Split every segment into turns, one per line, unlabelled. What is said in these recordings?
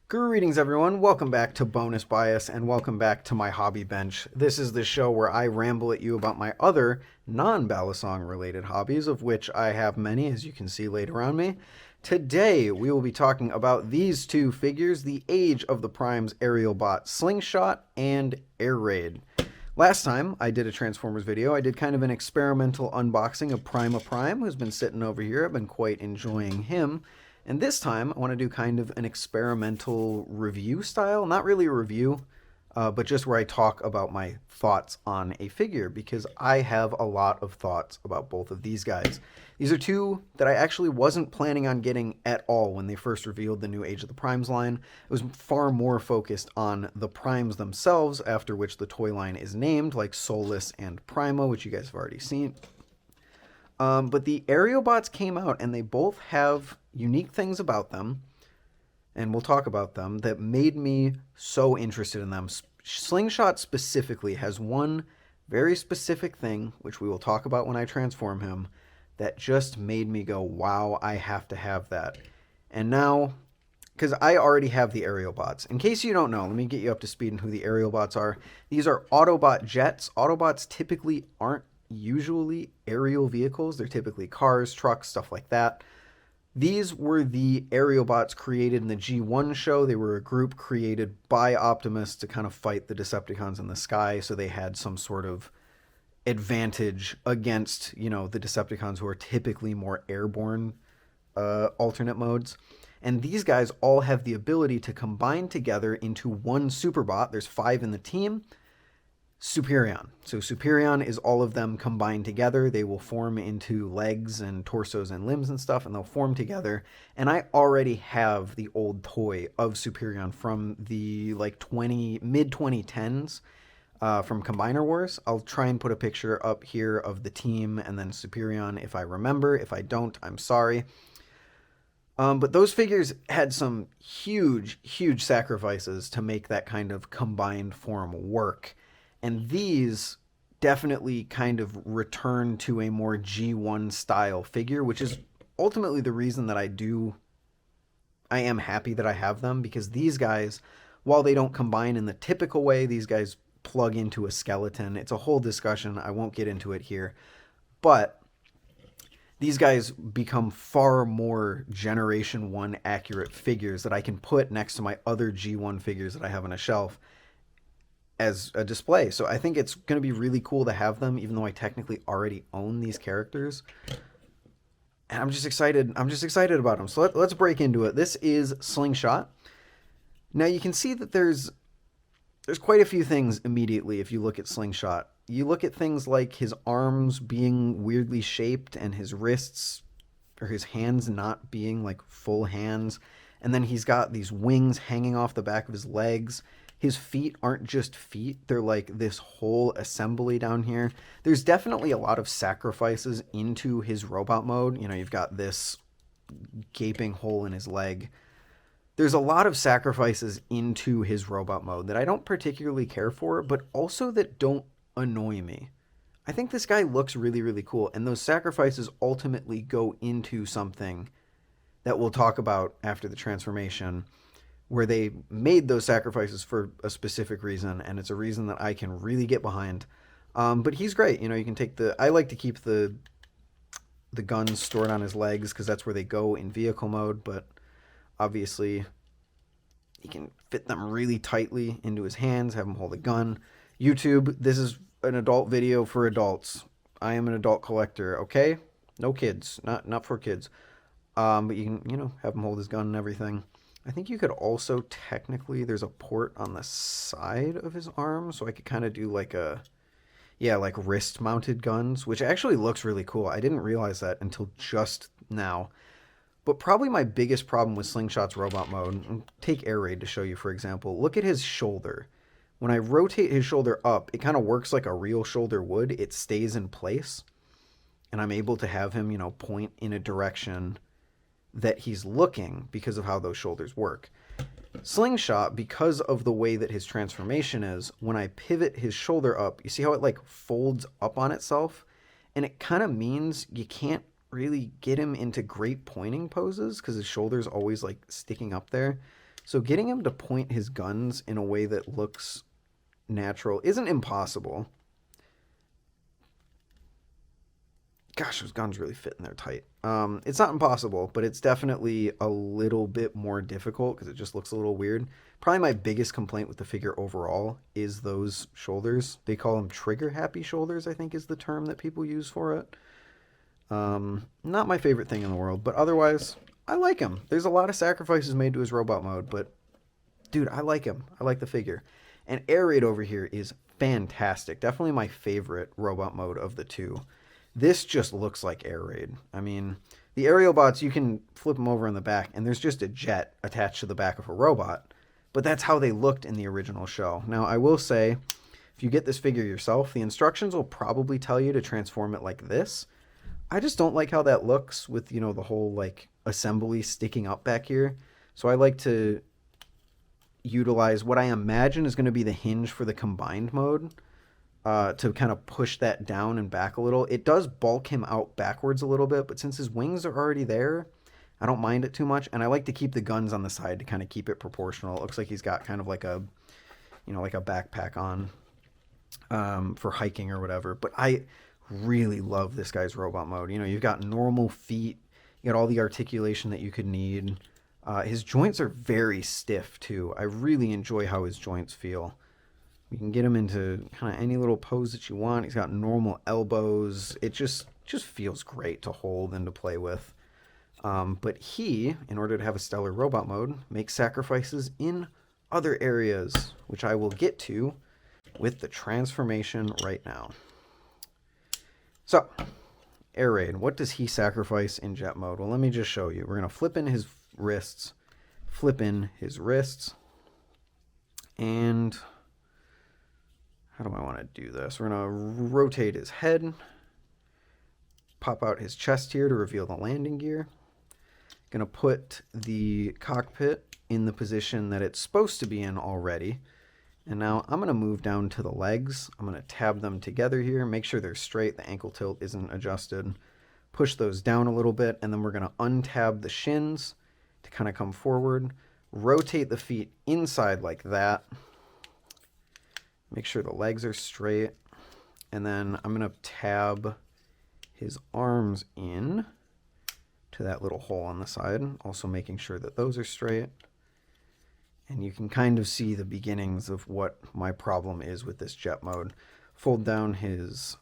Greetings everyone, welcome back to Bonus Bias and welcome back to my hobby bench. This is the show where I ramble at you about my other non-Balisong related hobbies, of which I have many, as you can see laid around me. Today we will be talking about these two figures, the Age of the Primes Aerialbot Slingshot and Air Raid. Last time I did a Transformers video, I did kind of an experimental unboxing of Prima Prime, who's been sitting over here. I've been quite enjoying him. And this time, I want to do kind of an experimental review style. Not really a review, but just where I talk about my thoughts on a figure, because I have a lot of thoughts about both of these guys. These are two that I actually wasn't planning on getting at all when they first revealed the new Age of the Primes line. It was far more focused on the Primes themselves, after which the toy line is named, like Solus and Prima, which you guys have already seen. But the Aerialbots came out, and they both have unique things about them, and we'll talk about them, that made me so interested in them. Slingshot specifically has one very specific thing, which we will talk about when I transform him, that just made me go, wow, I have to have that. And now, because I already have the Aerialbots. In case you don't know, let me get you up to speed on who the Aerialbots are. These are Autobot jets. Autobots typically aren't usually aerial vehicles. They're typically cars, trucks, stuff like that. These were the Aerialbots created in the G1 show. They were a group created by Optimus to kind of fight the Decepticons in the sky, so they had some sort of advantage against, the Decepticons, who are typically more airborne alternate modes. And these guys all have the ability to combine together into one Superbot. There's 5 in the team. Superion. So Superion is all of them combined together. They will form into legs and torsos and limbs and stuff, and they'll form together. And I already have the old toy of Superion from the mid 2010s from Combiner Wars. I'll try and put a picture up here of the team and then Superion if I remember. If I don't, I'm sorry. But those figures had some huge, huge sacrifices to make that kind of combined form work. And these definitely kind of return to a more G1 style figure, which is ultimately the reason that I am happy that I have them, because these guys, while they don't combine in the typical way, these guys plug into a skeleton. It's a whole discussion. I won't get into it here. But these guys become far more Generation 1 accurate figures that I can put next to my other G1 figures that I have on a shelf as a display. So I think it's going to be really cool to have them, even though I technically already own these characters. And I'm just excited. I'm just excited about them. So let's break into it. This is Slingshot. Now you can see that there's quite a few things immediately if you look at Slingshot. You look at things like his arms being weirdly shaped and his wrists or his hands not being like full hands. And then he's got these wings hanging off the back of his legs. His feet aren't just feet. They're like this whole assembly down here. There's definitely a lot of sacrifices into his robot mode. You've got this gaping hole in his leg. There's a lot of sacrifices into his robot mode that I don't particularly care for, but also that don't annoy me. I think this guy looks really, really cool, and those sacrifices ultimately go into something that we'll talk about after the transformation, where they made those sacrifices for a specific reason, and it's a reason that I can really get behind. But he's great. You can take I like to keep the guns stored on his legs, because that's where they go in vehicle mode, but obviously you can fit them really tightly into his hands, have him hold a gun. YouTube, this is an adult video for adults. I am an adult collector, okay? No kids, not for kids. But you can, have him hold his gun and everything. I think you could also technically, there's a port on the side of his arm, so I could kind of do like wrist mounted guns, which actually looks really cool. I didn't realize that until just now. But probably my biggest problem with Slingshot's robot mode, take Air Raid to show you, for example. Look at his shoulder. When I rotate his shoulder up, it kind of works like a real shoulder would. It stays in place, and I'm able to have him, point in a direction that he's looking because of how those shoulders work. Slingshot, because of the way that his transformation is, when I pivot his shoulder up, you see how it folds up on itself? And it kind of means you can't really get him into great pointing poses because his shoulder's always sticking up there. So getting him to point his guns in a way that looks natural isn't impossible. Gosh, those guns really fit in there tight. It's not impossible, but it's definitely a little bit more difficult because it just looks a little weird. Probably my biggest complaint with the figure overall is those shoulders. They call them trigger-happy shoulders, I think is the term that people use for it. Not my favorite thing in the world, but otherwise, I like him. There's a lot of sacrifices made to his robot mode, but dude, I like him. I like the figure. And Air Raid over here is fantastic. Definitely my favorite robot mode of the two. This just looks like Air Raid. I mean, the Aerialbots, you can flip them over in the back, and there's just a jet attached to the back of a robot. But that's how they looked in the original show. Now, I will say, if you get this figure yourself, the instructions will probably tell you to transform it like this. I just don't like how that looks with, you know, the whole, like, assembly sticking up back here. So I like to utilize what I imagine is going to be the hinge for the combined mode. To kind of push that down and back a little. It does bulk him out backwards a little bit, but since his wings are already there, I don't mind it too much. And I like to keep the guns on the side to kind of keep it proportional. It looks like he's got kind of like a, you know, like a backpack on for hiking or whatever. But I really love this guy's robot mode. You know, you've got normal feet. You got all the articulation that you could need. His joints are very stiff too. I really enjoy how his joints feel. You can get him into kind of any little pose that you want. He's got normal elbows. It just feels great to hold and to play with. But he, in order to have a stellar robot mode, makes sacrifices in other areas, which I will get to with the transformation right now. So, Air Raid, what does he sacrifice in jet mode? Well, let me just show you. We're going to flip in his wrists, and how do I want to do this? We're going to rotate his head, pop out his chest here to reveal the landing gear. Going to put the cockpit in the position that it's supposed to be in already. And now I'm going to move down to the legs. I'm going to tab them together here, make sure they're straight, the ankle tilt isn't adjusted. Push those down a little bit, and then we're going to untab the shins to kind of come forward. Rotate the feet inside like that. Make sure the legs are straight. And then I'm going to tab his arms in to that little hole on the side. Also making sure that those are straight. And you can kind of see the beginnings of what my problem is with this jet mode. Fold down his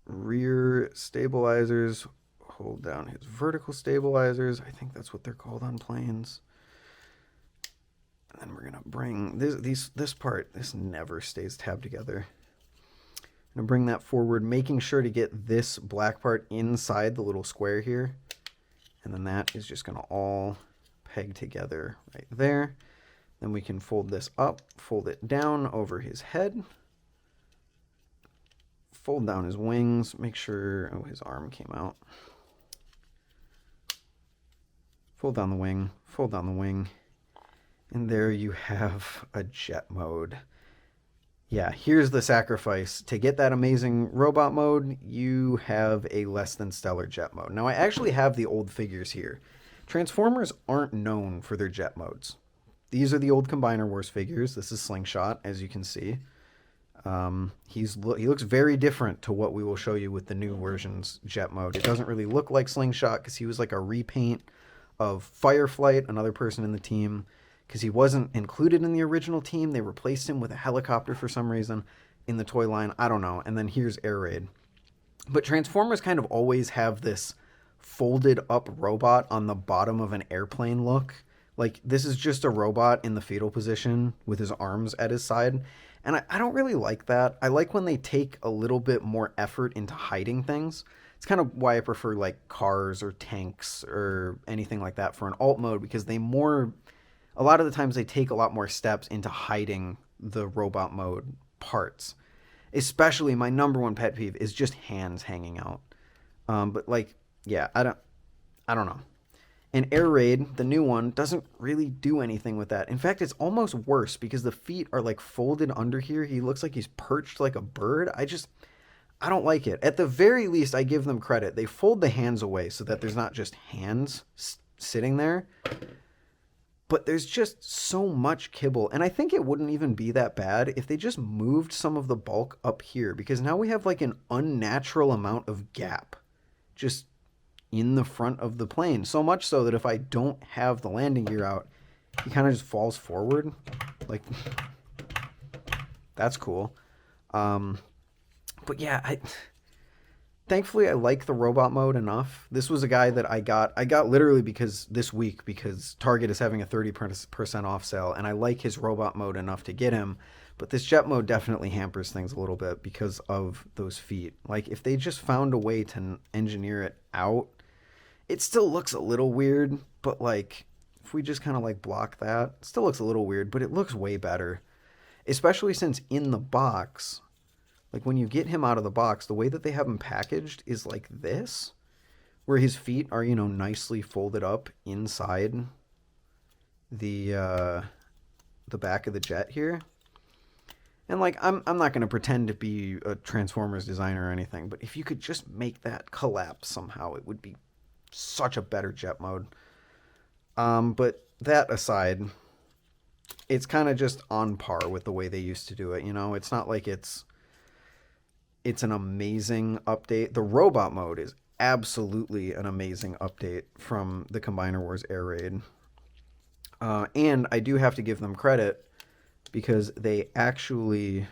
rear stabilizers. Hold down his vertical stabilizers. I think that's what they're called on planes. And then we're going to bring this part, this never stays tabbed together. I'm going to bring that forward, making sure to get this black part inside the little square here. And then that is just going to all peg together right there. Then we can fold this up, fold it down over his head. Fold down his wings, make sure, oh, his arm came out. Fold down the wing, fold down the wing. And there you have a jet mode. Yeah, here's the sacrifice. To get that amazing robot mode, you have a less than stellar jet mode. Now, I actually have the old figures here. Transformers aren't known for their jet modes. These are the old Combiner Wars figures. This is Slingshot, as you can see. He looks very different to what we will show you with the new version's jet mode. It doesn't really look like Slingshot because he was like a repaint of Fireflight, another person in the team. Because he wasn't included in the original team. They replaced him with a helicopter for some reason in the toy line. I don't know. And then here's Air Raid. But Transformers kind of always have this folded up robot on the bottom of an airplane look. Like, this is just a robot in the fetal position with his arms at his side. And I don't really like that. I like when they take a little bit more effort into hiding things. It's kind of why I prefer, like, cars or tanks or anything like that for an alt mode, because a lot of the times they take a lot more steps into hiding the robot mode parts. Especially my number one pet peeve is just hands hanging out. But like, yeah, I don't know. And Air Raid, the new one, doesn't really do anything with that. In fact, it's almost worse because the feet are like folded under here. He looks like he's perched like a bird. I don't like it. At the very least, I give them credit. They fold the hands away so that there's not just hands sitting there. But there's just so much kibble. And I think it wouldn't even be that bad if they just moved some of the bulk up here, because now we have like an unnatural amount of gap just in the front of the plane. So much so that if I don't have the landing gear out, he kind of just falls forward. Like, that's cool. But yeah, thankfully I like the robot mode enough. This was a guy that I got literally because this week, because Target is having a 30% off sale, and I like his robot mode enough to get him. But this jet mode definitely hampers things a little bit because of those feet. Like, if they just found a way to engineer it out, it still looks a little weird, but like, if we just kind of like block that, it still looks a little weird, but it looks way better. Especially since in the box, like when you get him out of the box, the way that they have him packaged is like this, where his feet are, you know, nicely folded up inside the back of the jet here. And like, I'm not going to pretend to be a Transformers designer or anything, but if you could just make that collapse somehow, it would be such a better jet mode. But that aside, it's kind of just on par with the way they used to do it. You know, it's not like it's an amazing update. The robot mode is absolutely an amazing update from the Combiner Wars Air Raid. And I do have to give them credit because they actually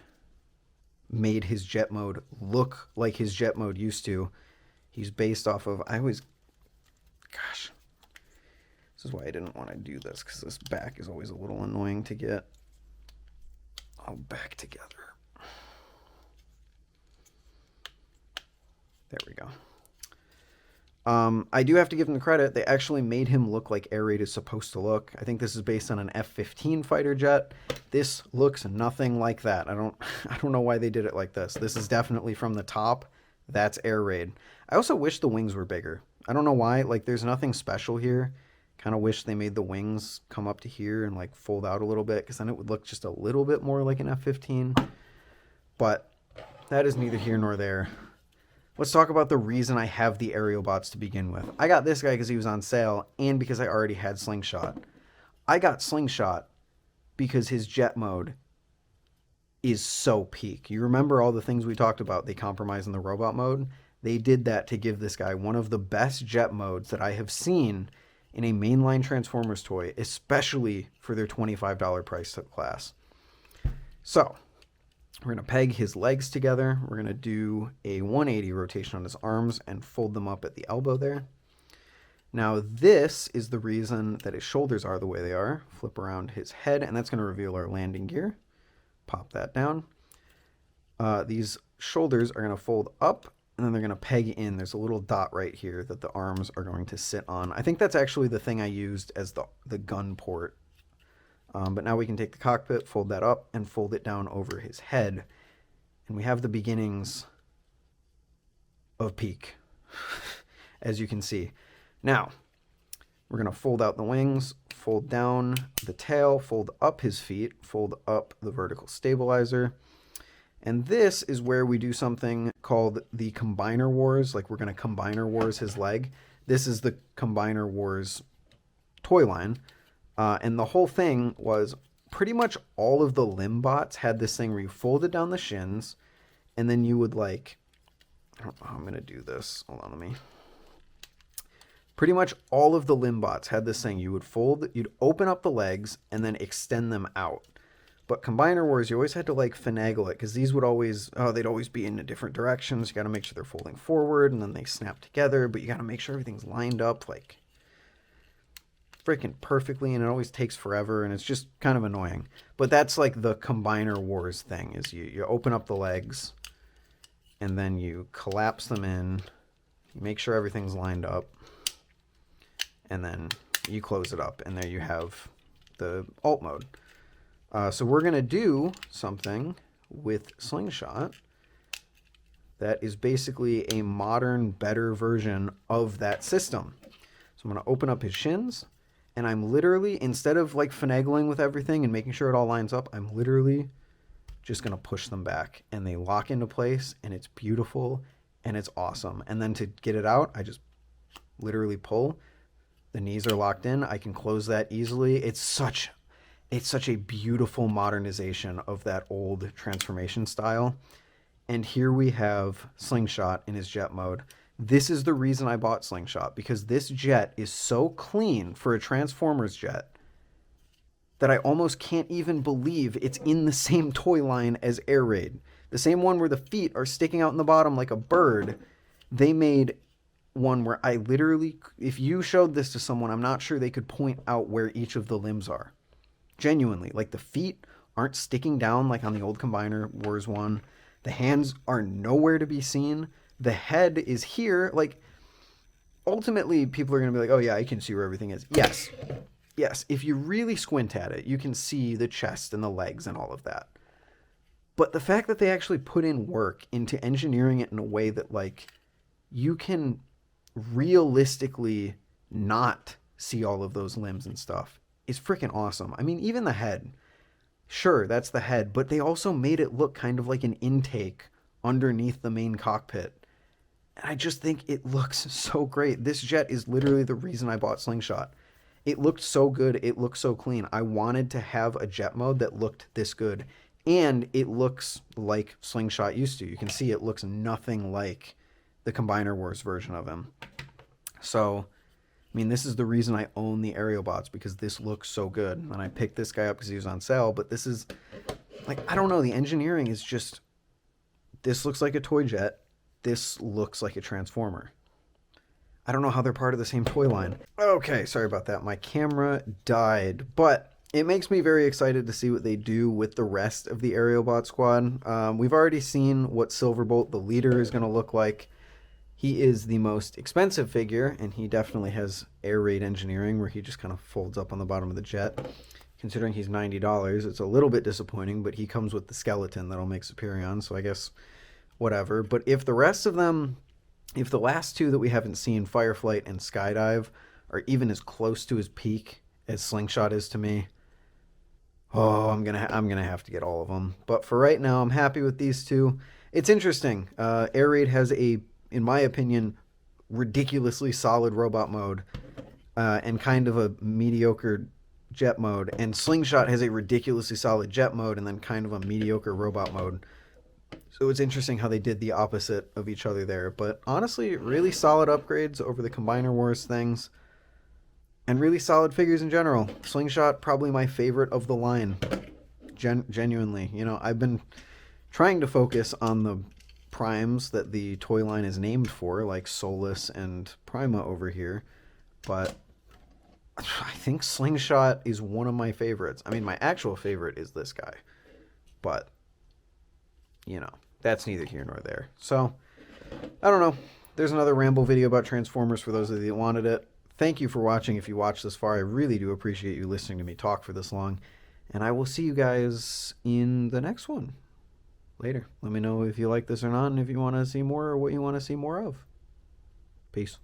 made his jet mode look like his jet mode used to. He's based off of, gosh, this is why I didn't want to do this, because this back is always a little annoying to get all back together. There we go. I do have to give them credit. They actually made him look like Air Raid is supposed to look. I think this is based on an F-15 fighter jet. This looks nothing like that. I don't know why they did it like this. This is definitely from the top. That's Air Raid. I also wish the wings were bigger. I don't know why. Like, there's nothing special here. Kind of wish they made the wings come up to here and like fold out a little bit, because then it would look just a little bit more like an F-15. But that is neither here nor there. Let's talk about the reason I have the Aerialbots to begin with. I got this guy because he was on sale and because I already had Slingshot. I got Slingshot because his jet mode is so peak. You remember all the things we talked about, they compromised in the robot mode? They did that to give this guy one of the best jet modes that I have seen in a mainline Transformers toy, especially for their $25 price class. So, we're going to peg his legs together. We're going to do a 180 rotation on his arms and fold them up at the elbow there. Now, this is the reason that his shoulders are the way they are. Flip around his head, and that's going to reveal our landing gear. Pop that down. These shoulders are going to fold up, and then they're going to peg in. There's a little dot right here that the arms are going to sit on. I think that's actually the thing I used as the gun port. But now we can take the cockpit, fold that up, and fold it down over his head. And we have the beginnings of peak, as you can see. Now, we're going to fold out the wings, fold down the tail, fold up his feet, fold up the vertical stabilizer. And this is where we do something called the Combiner Wars. Like, we're going to Combiner Wars his leg. This is the Combiner Wars toy line. And the whole thing was pretty much all of the limb bots had this thing where you folded down the shins, and then you would like, I don't know how I'm going to do this. Hold on, let me. Pretty much all of the limb bots had this thing. You would fold, you'd open up the legs and then extend them out. But Combiner Wars, you always had to like finagle it, because these would always, they'd always be in different directions. You got to make sure they're folding forward, and then they snap together, but you got to make sure everything's lined up like freaking perfectly, and it always takes forever, and it's just kind of annoying. But that's like the Combiner Wars thing, is you open up the legs and then you collapse them in, you make sure everything's lined up, and then you close it up, and there you have the alt mode. So we're going to do something with Slingshot that is basically a modern, better version of that system. So I'm going to open up his shins, and I'm literally, instead of like finagling with everything and making sure it all lines up, I'm literally just going to push them back, and they lock into place, and it's beautiful and it's awesome. And then to get it out, I just literally pull. The knees are locked in. I can close that easily. It's such a beautiful modernization of that old transformation style. And here we have Slingshot in his jet mode. This is the reason I bought Slingshot, because this jet is so clean for a Transformers jet that I almost can't even believe it's in the same toy line as Air Raid. The same one where the feet are sticking out in the bottom like a bird. They made one where I literally, if you showed this to someone, I'm not sure they could point out where each of the limbs are. Genuinely, like the feet aren't sticking down like on the old Combiner Wars one. The hands are nowhere to be seen. The head is here. Like, ultimately, people are going to be like, oh yeah, I can see where everything is. Yes. Yes, if you really squint at it, you can see the chest and the legs and all of that. But the fact that they actually put in work into engineering it in a way that, like, you can realistically not see all of those limbs and stuff is freaking awesome. I mean, even the head. Sure, that's the head, but they also made it look kind of like an intake underneath the main cockpit. And I just think it looks so great. This jet is literally the reason I bought Slingshot. It looked so good. It looked so clean. I wanted to have a jet mode that looked this good. And it looks like Slingshot used to. You can see it looks nothing like the Combiner Wars version of him. So, I mean, this is the reason I own the Aerialbots, because this looks so good. And I picked this guy up because he was on sale. But this is, like, I don't know. The engineering is just, this looks like a toy jet. This looks like a Transformer. I don't know how they're part of the same toy line. Okay, sorry about that. My camera died, but it makes me very excited to see what they do with the rest of the Aerialbot squad. We've already seen what Silverbolt, the leader, is going to look like. He is the most expensive figure, and he definitely has air raid engineering where he just kind of folds up on the bottom of the jet. Considering he's $90, it's a little bit disappointing, but he comes with the skeleton that'll make Superion, so I guess whatever. But if the rest of them, if the last two that we haven't seen, Fireflight and Skydive, are even as close to his peak as Slingshot is to me, oh, I'm gonna have to get all of them. But for right now, I'm happy with these two. It's interesting. Air Raid has a, in my opinion, ridiculously solid robot mode and kind of a mediocre jet mode. And Slingshot has a ridiculously solid jet mode and then kind of a mediocre robot mode. So it's interesting how they did the opposite of each other there. But honestly, really solid upgrades over the Combiner Wars things. And really solid figures in general. Slingshot, probably my favorite of the line. Genuinely. You know, I've been trying to focus on the primes that the toy line is named for, like Solus and Prima over here. But I think Slingshot is one of my favorites. I mean, my actual favorite is this guy. But, you know, that's neither here nor there. So, I don't know. There's another ramble video about Transformers for those of you that wanted it. Thank you for watching if you watched this far. I really do appreciate you listening to me talk for this long. And I will see you guys in the next one. Later. Let me know if you like this or not and if you want to see more or what you want to see more of. Peace.